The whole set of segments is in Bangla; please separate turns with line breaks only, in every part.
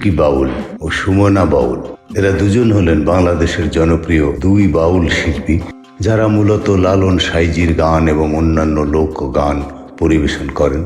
টুকটুকি বাউল ও সুমনা বাউল। এরা দুজন হলেন বাংলাদেশের জনপ্রিয় দুই বাউল শিল্পী, যারা মূলত লালন সাইজির গান এবং অন্যান্য লোকগান পরিবেশন করেন।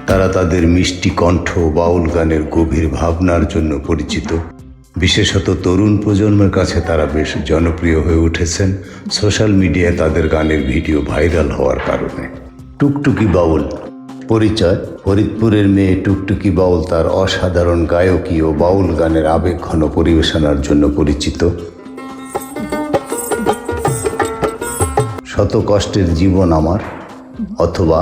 তারা তাদের মিষ্টি কণ্ঠ বাউল গানের গভীর ভাবনার জন্য পরিচিত। বিশেষত তরুণ প্রজন্মের কাছে তারা বেশ জনপ্রিয় হয়ে উঠেছেন সোশ্যাল মিডিয়ায় তাদের গানের ভিডিও ভাইরাল হওয়ার কারণে। টুকটুকি বাউল পরিচয়: ফরিদপুরের মেয়ে টুকটুকি বাউল তার অসাধারণ গায়কী ও বাউল গানের আবেগঘন পরিবেশনার জন্য পরিচিত। শত কষ্টের জীবন আমার, অথবা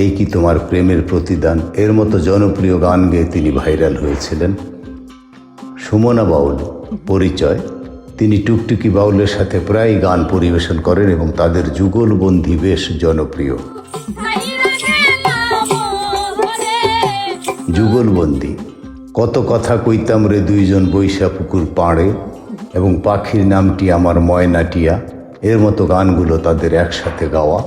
এই কি তোমার প্রেমের প্রতিদান, এর মতো জনপ্রিয় গান গেয়ে তিনি ভাইরাল হয়েছিলেন। সুমনা বাউল পরিচয়: তিনি টুকটুকি বাউলের সাথে প্রায় গান পরিবেশন করেন এবং তাদের যুগলবন্দী বেশ জনপ্রিয়। যুগলবন্দী: কত কথা কইতাম রে দুইজন বৈশা পুকুর পাড়ে এবং পাখির নামটি আমার ময়নাটিয়া, এর মতো গানগুলো তাদের একসাথে গাওয়া।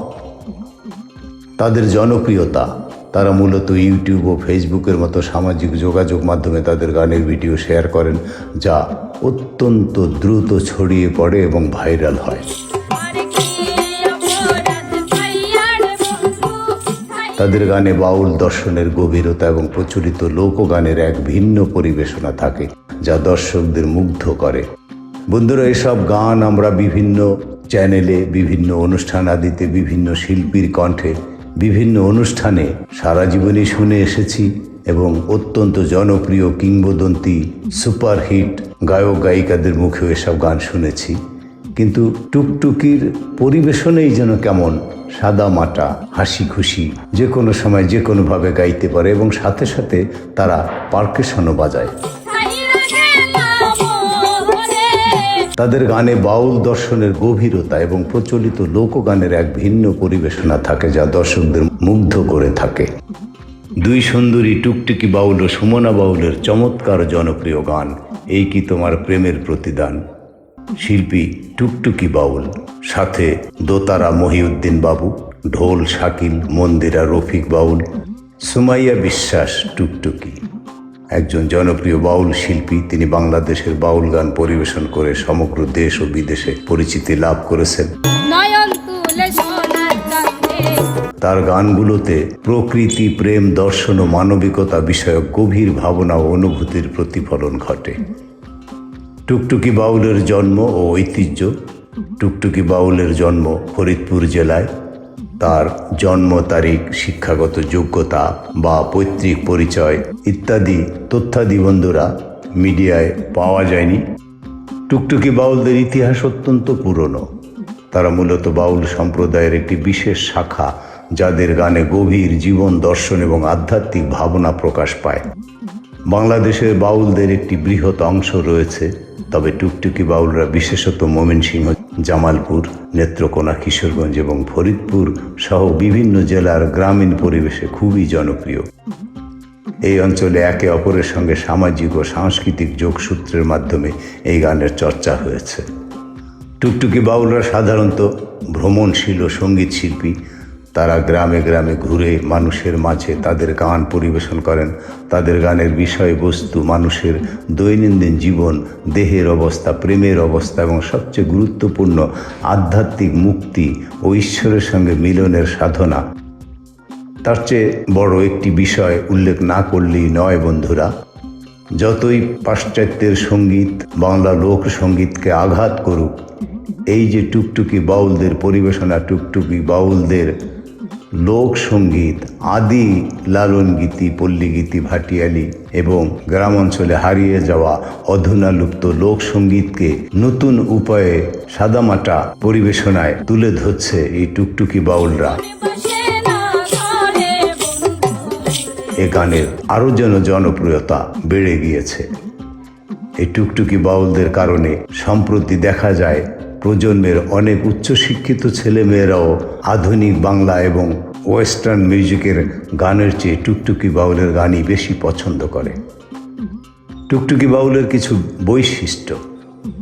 তাদের জনপ্রিয়তা: তারা মূলত ইউটিউব ও ফেসবুকের মতো সামাজিক যোগাযোগ মাধ্যমে তাদের গানের ভিডিও শেয়ার করেন, যা অত্যন্ত দ্রুত ছড়িয়ে পড়ে এবং ভাইরাল হয়। তাদের গানে বাউল দর্শনের গভীরতা এবং প্রচলিত লোকগানের এক ভিন্ন পরিবেশনা থাকে, যা দর্শকদের মুগ্ধ করে। বন্ধুরা, এসব গান আমরা বিভিন্ন চ্যানেলে, বিভিন্ন অনুষ্ঠান আদিতে, বিভিন্ন শিল্পীর কণ্ঠে, বিভিন্ন অনুষ্ঠানে সারা জীবনই শুনে এসেছি এবং অত্যন্ত জনপ্রিয় কিংবদন্তি সুপারহিট গায়ক গায়িকাদের মুখেও এসব গান শুনেছি। কিন্তু টুকটুকির পরিবেশনেই যেন কেমন সাদা মাটা, হাসি খুশি, যে কোনো সময় যে কোনোভাবে গাইতে পারে এবং সাথে সাথে তারা পারকাশনও বাজায়। তাদের গানে বাউল দর্শনের গভীরতা এবং প্রচলিত লোকগানের এক ভিন্ন পরিবেশনা থাকে, যা দর্শকদের মুগ্ধ করে থাকে। দুই সুন্দরী টুকটুকি বাউল ও সুমনা বাউলের চমৎকার জনপ্রিয় গান এই কি তোমার প্রেমের প্রতিদান। শিল্পী টুকটুকি বাউল, সাথে দোতারা মহিউদ্দিন বাবু, ঢোল শাকিল, মন্দিরা রফিক বাউল, সুমাইয়া বিশ্বাস টুকটুকি একজন জনপ্রিয় বাউল শিল্পী। তিনি বাংলাদেশের বাউল গান পরিবেশন করে সমগ্র দেশ ও বিদেশে পরিচিতি লাভ করেছেন। তার গানগুলোতে প্রকৃতি, প্রেম, দর্শন ও মানবিকতা বিষয়ক গভীর ভাবনা ও অনুভূতির প্রতিফলন ঘটে। টুকটুকি বাউলের জন্ম ও ঐতিহ্য: টুকটুকি বাউলের জন্ম ফরিদপুর জেলায়। তার জন্ম তারিখ, শিক্ষাগত যোগ্যতা বা পৈতৃক পরিচয় ইত্যাদি তথ্যাদি বন্ধুরা মিডিয়ায় পাওয়া যায়নি। টুকটুকি বাউলদের ইতিহাস অত্যন্ত পুরনো। তারা মূলত বাউল সম্প্রদায়ের একটি বিশেষ শাখা, যাদের গানে গভীর জীবন দর্শন এবং আধ্যাত্মিক ভাবনা প্রকাশ পায়। বাংলাদেশের বাউলদের একটি বৃহৎ অংশ রয়েছে, তবে টুকটুকি বাউলরা বিশেষত ময়মনসিংহ, জামালপুর, নেত্রকোনা, কিশোরগঞ্জ এবং ফরিদপুর সহ বিভিন্ন জেলার গ্রামীণ পরিবেশে খুবই জনপ্রিয়। এই অঞ্চলে একে অপরের সঙ্গে সামাজিক ও সাংস্কৃতিক যোগসূত্রের মাধ্যমে এই গানের চর্চা হয়েছে। টুকটুকি বাউলরা সাধারণত ভ্রমণশীল ও সঙ্গীত শিল্পী। তারা গ্রামে গ্রামে ঘুরে মানুষের মাঝে তাদের গান পরিবেশন করেন। তাদের গানের বিষয়বস্তু মানুষের দৈনন্দিন জীবন, দেহের অবস্থা, প্রেমের অবস্থা এবং সবচেয়ে গুরুত্বপূর্ণ আধ্যাত্মিক মুক্তি ও ঈশ্বরের সঙ্গে মিলনের সাধনা। তার চেয়ে বড় একটি বিষয় উল্লেখ না করলেই নয় বন্ধুরা। যতই পাশ্চাত্যের সঙ্গীত বাংলা লোকসঙ্গীতকে আঘাত করুক, এই যে টুকটুকি বাউলদের পরিবেশনা, টুকটুকি বাউলদের লোকসঙ্গীত, আদি লালন গীতি, পল্লীগীতি, ভাটিয়ালি এবং গ্রাম অঞ্চলে হারিয়ে যাওয়া অধুনালুপ্ত লোকসঙ্গীতকে নতুন উপায়ে সাদামাটা পরিবেশনায় তুলে ধরছে এই টুকটুকি বাউলরা। এ গানের আরও যেন জনপ্রিয়তা বেড়ে গিয়েছে। এই টুকটুকি বাউলদের কারণে সম্প্রতি দেখা যায় প্রজন্মের অনেক উচ্চশিক্ষিত ছেলেমেয়েরাও আধুনিক বাংলা এবং ওয়েস্টার্ন মিউজিকের গানের চেয়ে টুকটুকি বাউলের গানই বেশি পছন্দ করে। টুকটুকি বাউলের কিছু বৈশিষ্ট্য: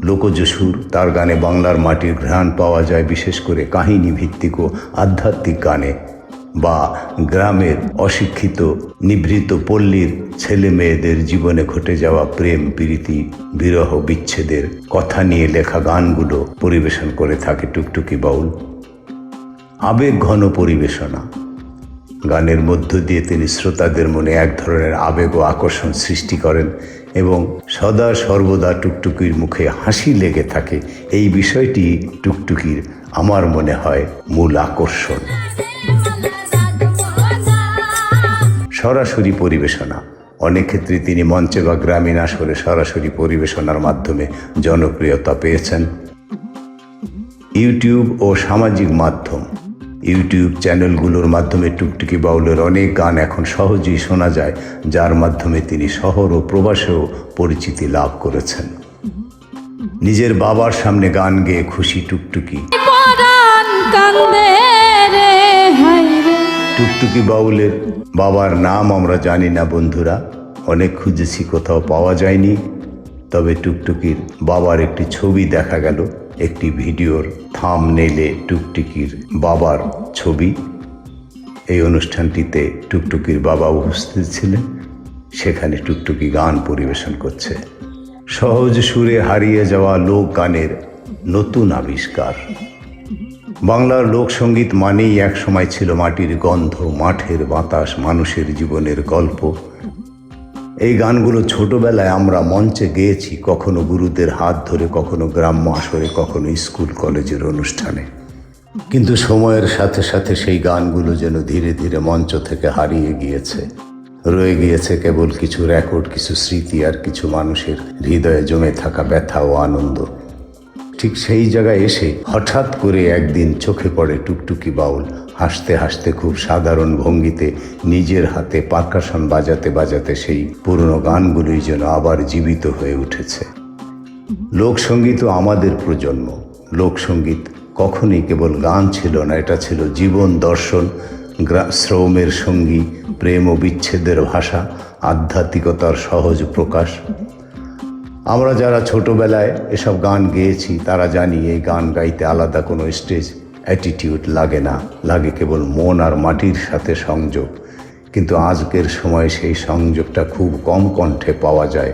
লোকজ সুর, তার গানে বাংলার মাটির ঘ্রাণ পাওয়া যায়, বিশেষ করে কাহিনী ভিত্তিক ও আধ্যাত্মিক গানে, বা গ্রামের অশিক্ষিত নিভৃত পল্লীর ছেলে মেয়েদের জীবনে ঘটে যাওয়া প্রেম, প্রীতি, বিরহ, বিচ্ছেদের কথা নিয়ে লেখা গানগুলো পরিবেশন করে থাকে টুকটুকি বাউল। আবেগ ঘন পরিবেশনা, গানের মধ্য দিয়ে তিনি শ্রোতাদের মনে এক ধরনের আবেগ ও আকর্ষণ সৃষ্টি করেন এবং সদা সর্বদা টুকটুকির মুখে হাসি লেগে থাকে। এই বিষয়টি টুকটুকির আমার মনে হয় মূল আকর্ষণ। সরাসরি পরিবেশনা, অনেক ক্ষেত্রে তিনি মঞ্চে বা গ্রামীণ আসরে সরাসরি পরিবেশনার মাধ্যমে জনপ্রিয়তা পেয়েছেন। ইউটিউব ও সামাজিক মাধ্যম, ইউটিউব চ্যানেলগুলোর মাধ্যমে টুকটুকি বাউলের অনেক গান এখন সহজেই শোনা যায়, যার মাধ্যমে তিনি শহর ও প্রবাসেও পরিচিতি লাভ করেছেন। নিজের বাবার সামনে গান গেয়ে খুশি টুকটুকি। টুকটুকি বাউলের বাবার নাম আমরা জানি না বন্ধুরা, অনেক খুঁজেছি, কোথাও পাওয়া যায়নি। তবে টুকটুকির বাবার একটি ছবি দেখা গেল, একটি ভিডিওর থাম্বনেইলে টুকটুকির বাবার ছবি। এই অনুষ্ঠানটিতে টুকটুকির বাবা উপস্থিত ছিলেন, সেখানে টুকটুকি গান পরিবেশন করছে। সহজ সুরে হারিয়ে যাওয়া লোক গানের নতুন আবিষ্কার। বাংলার লোকসঙ্গীত মানেই এক সময় ছিল মাটির গন্ধ, মাঠের বাতাস, মানুষের জীবনের গল্প। এই গানগুলো ছোটবেলায় আমরা মঞ্চে গেয়েছি, কখনো গুরুদের হাত ধরে, কখনো গ্রাম্য আসরে, কখনো স্কুল কলেজের অনুষ্ঠানে। কিন্তু সময়ের সাথে সাথে সেই গানগুলো যেন ধীরে ধীরে মঞ্চ থেকে হারিয়ে গিয়েছে। রয়ে গিয়েছে কেবল কিছু রেকর্ড, কিছু স্মৃতি, আর কিছু মানুষের হৃদয়ে জমে থাকা ব্যথা ও আনন্দ। ঠিক সেই জায়গায় এসে হঠাৎ করে একদিন চোখে পড়ে টুকটুকি বাউল হাসতে হাসতে খুব সাধারণ ভঙ্গিতে নিজের হাতে পারকাশন বাজাতে বাজাতে সেই পুরনো গানগুলোই যেন আবার জীবিত হয়ে উঠেছে। লোকসঙ্গীতও আমাদের প্রজন্ম। লোকসঙ্গীত কখনই কেবল গান ছিল না, এটা ছিল জীবন দর্শন, শ্রমের সঙ্গী, প্রেম ও বিচ্ছেদের ভাষা, আধ্যাত্মিকতার সহজ প্রকাশ। আমরা যারা ছোটবেলায় এসব গান গেয়েছি তারা জানি এই গান গাইতে আলাদা কোনো স্টেজ অ্যাটিটিউড লাগে না, লাগে কেবল মন আর মাটির সাথে সংযোগ। কিন্তু আজকের সময়ে সেই সংযোগটা খুব কম কণ্ঠে পাওয়া যায়।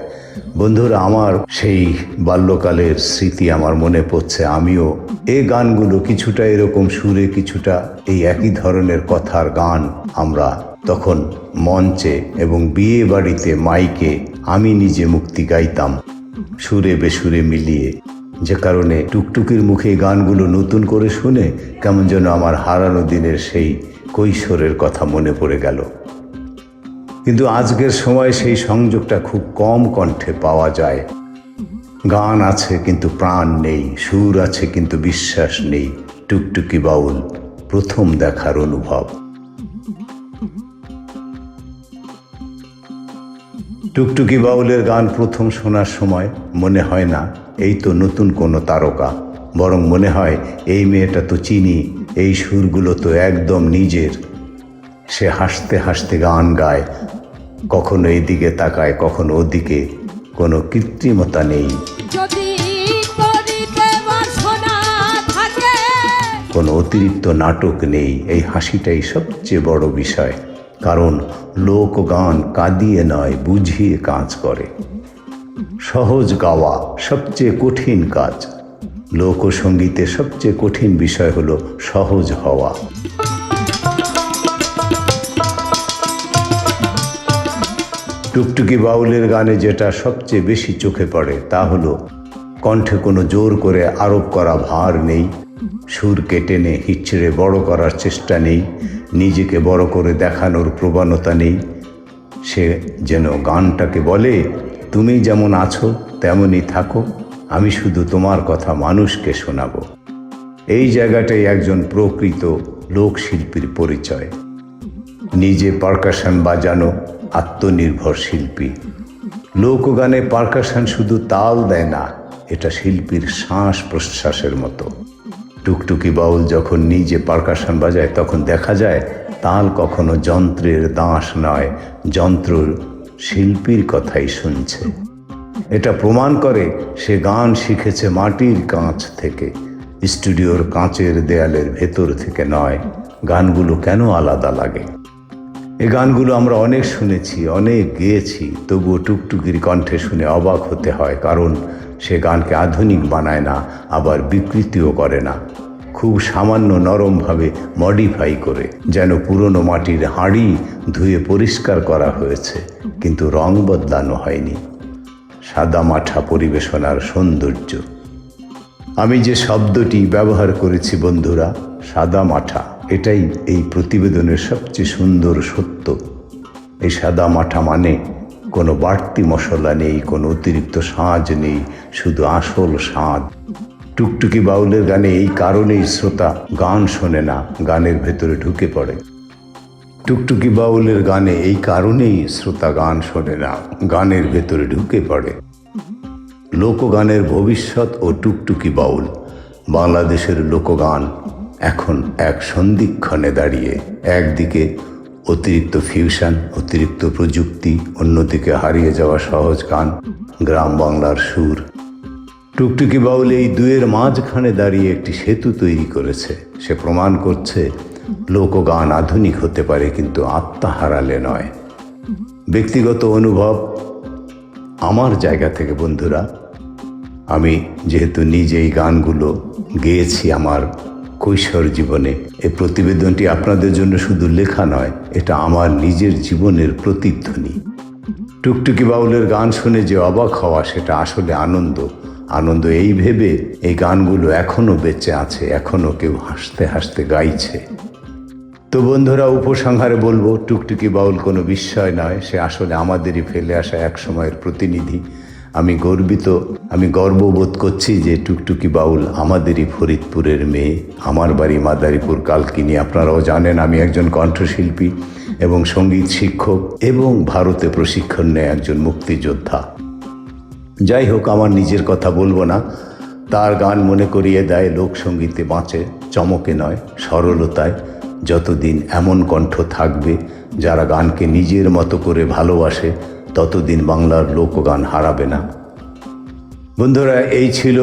বন্ধুরা, আমার সেই বাল্যকালের স্মৃতি আমার মনে পড়ছে। আমিও এই গানগুলো কিছুটা এরকম সুরে, কিছুটা এই একই ধরনের কথার গান আমরা তখন মঞ্চে এবং বিয়ে বাড়িতে মাইকে আমি নিজে মুক্তি গাইতাম সুরে বেসুরে মিলিয়ে। যে কারণে টুকটুকির মুখে গানগুলো নতুন করে শুনে কেমন যেন আমার হারানো দিনের সেই কৈশোরের কথা মনে পড়ে গেল। কিন্তু আজকের সময় সেই সংযোগটা খুব কম কণ্ঠে পাওয়া যায়। গান আছে কিন্তু প্রাণ নেই, সুর আছে কিন্তু বিশ্বাস নেই। টুকটুকি বাউল, প্রথম দেখার অনুভব। টুকটুকি বাউলের গান প্রথম শোনার সময় মনে হয় না এই তো নতুন কোনো তারকা, বরং মনে হয় এই মেয়েটা তো চিনি, এই সুরগুলো তো একদম নিজের। সে হাসতে হাসতে গান গায়, কখনো এইদিকে তাকায়, কখনো ওদিকে, কোনো কৃত্রিমতা নেই, কোনো অতিরিক্ত নাটক নেই। এই হাসিটাই সবচেয়ে বড় বিষয়, কারণ লোকগান কাঁদিয়ে নয়, বুঝিয়ে কাজ করে। সহজ গাওয়া সবচেয়ে কঠিন কাজ। লোকসঙ্গীতে সবচেয়ে কঠিন বিষয় হলো সহজ হওয়া। টুকটুকি বাউলের গানে যেটা সবচেয়ে বেশি চোখে পড়ে তা হলো কণ্ঠে কোনো জোর করে আরোপ করা ভার নেই, সুরকে টেনে হিচড়ে বড় করার চেষ্টা নেই, নিজেকে বড় করে দেখানোর প্রবণতা নেই। সে যেন গানটাকে বলে, তুমি যেমন আছো তেমনই থাকো, আমি শুধু তোমার কথা মানুষকে শোনাবো। এই জায়গাটাই একজন প্রকৃত লোকশিল্পীর পরিচয়। নিজে পারকাশন বাজানো আত্মনির্ভর শিল্পী। লোকগানে পারকাশন শুধু তাল দেয় না, এটা শিল্পীর শ্বাস প্রশ্বাসের মতো। টুকটুকি বাউল যখন নিজে পারকাশন বাজায় তখন দেখা যায় তাল কখনো যন্ত্রের দাস নয়, যন্ত্র শিল্পীর কথাই শুনছে। এটা প্রমাণ করে সে গান শিখেছে মাটির কাঁচ থেকে, স্টুডিওর কাঁচের দেয়ালের ভেতর থেকে নয়। গানগুলো কেন আলাদা লাগে? এই গানগুলো আমরা অনেক শুনেছি, অনেক গেয়েছি, তবুও টুকটুকির কণ্ঠে শুনে অবাক হতে হয়, কারণ সে গানকে আধুনিক বানায় না, আবার বিকৃতিও করে না। খুব সামান্য নরমভাবে মডিফাই করে, যেন পুরনো মাটির হাঁড়ি ধুয়ে পরিষ্কার করা হয়েছে, কিন্তু রং বদলানো হয়নি। সাদা মাঠা পরিবেশনার সৌন্দর্য। আমি যে শব্দটি ব্যবহার করেছি বন্ধুরা, সাদা মাঠা, এটাই এই প্রতিবেদনের সবচেয়ে সুন্দর সত্য। এই সাদা মাঠা মানে কোনো বাড়তি মশলা নেই, কোনো অতিরিক্ত সাজ নেই, শুধু আসল স্বাদ। টুকটুকি বাউলের গানে এই কারণেই শ্রোতা গান শোনে না, গানের ভেতরে ঢুকে পড়ে। টুকটুকি বাউলের গানে এই কারণেই শ্রোতা গান শোনে না, গানের ভেতরে ঢুকে পড়ে। লোকগানের ভবিষ্যৎ ও টুকটুকি বাউল। বাংলাদেশের লোকগান এখন এক সন্ধিক্ষণে দাঁড়িয়ে। একদিকে অতিরিক্ত ফিউশন, অতিরিক্ত প্রযুক্তি, অন্যদিকে হারিয়ে যাওয়া সহজ গান, গ্রাম বাংলার সুর। টুকটুকি বাউল এই দুয়ের মাঝখানে দাঁড়িয়ে একটি সেতু তৈরি করেছে। সে প্রমাণ করছে লোকগান আধুনিক হতে পারে, কিন্তু আত্মা হারালে নয়। ব্যক্তিগত অনুভব আমার জায়গা থেকে বন্ধুরা, আমি যেহেতু নিজেই গানগুলো গেয়েছি আমার কৈশোর জীবনে, এই প্রতিবেদনটি আপনাদের জন্য শুধু লেখা নয়, এটা আমার নিজের জীবনের প্রতিধ্বনি। টুকটুকি বাউলের গান শুনে যে অবাক হওয়া, সেটা আসলে আনন্দ। আনন্দ এই ভেবে এই গানগুলো এখনও বেঁচে আছে, এখনও কেউ হাসতে হাসতে গাইছে। তো বন্ধুরা, উপসংহারে বলবো, টুকটুকি বাউল কোনো বিস্ময় নয়, সে আসলে আমাদেরই ফেলে আসা এক সময়ের প্রতিনিধি। আমি গর্ববোধ করছি যে টুকটুকি বাউল আমাদেরই ফরিদপুরের মেয়ে। আমার বাড়ি মাদারীপুর কালকিনি। আপনারাও জানেন আমি একজন কণ্ঠশিল্পী এবং সঙ্গীত শিক্ষক, এবং ভারতে প্রশিক্ষণ নেয় একজন মুক্তিযোদ্ধা। যাই হোক, আমার নিজের কথা বলবো না। তার গান মনে করিয়ে দেয় লোকসঙ্গীতে বাঁচে চমকে নয়, সরলতায়। যতদিন এমন কণ্ঠ থাকবে যারা গানকে নিজের মতো করে ভালোবাসে, ততদিন বাংলার লোকগান হারাবে না। বন্ধুরা, এই ছিল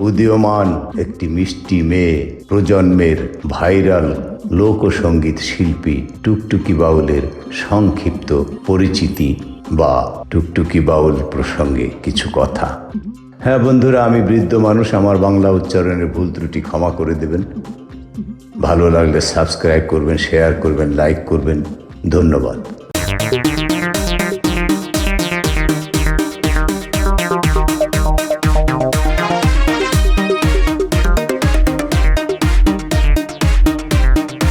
উদীয়মান একটি মিষ্টি মেয়ে, প্রজন্মের ভাইরাল লোকসঙ্গীত শিল্পী টুকটুকি বাউলের সংক্ষিপ্ত পরিচিতি বা টুকটুকি বাউল প্রসঙ্গে কিছু কথা। হ্যাঁ বন্ধুরা, আমি বৃদ্ধ মানুষ, আমার বাংলা উচ্চারণের ভুল ত্রুটি ক্ষমা করে দেবেন। ভালো লাগলে সাবস্ক্রাইব করবেন, শেয়ার করবেন, লাইক করবেন। ধন্যবাদ।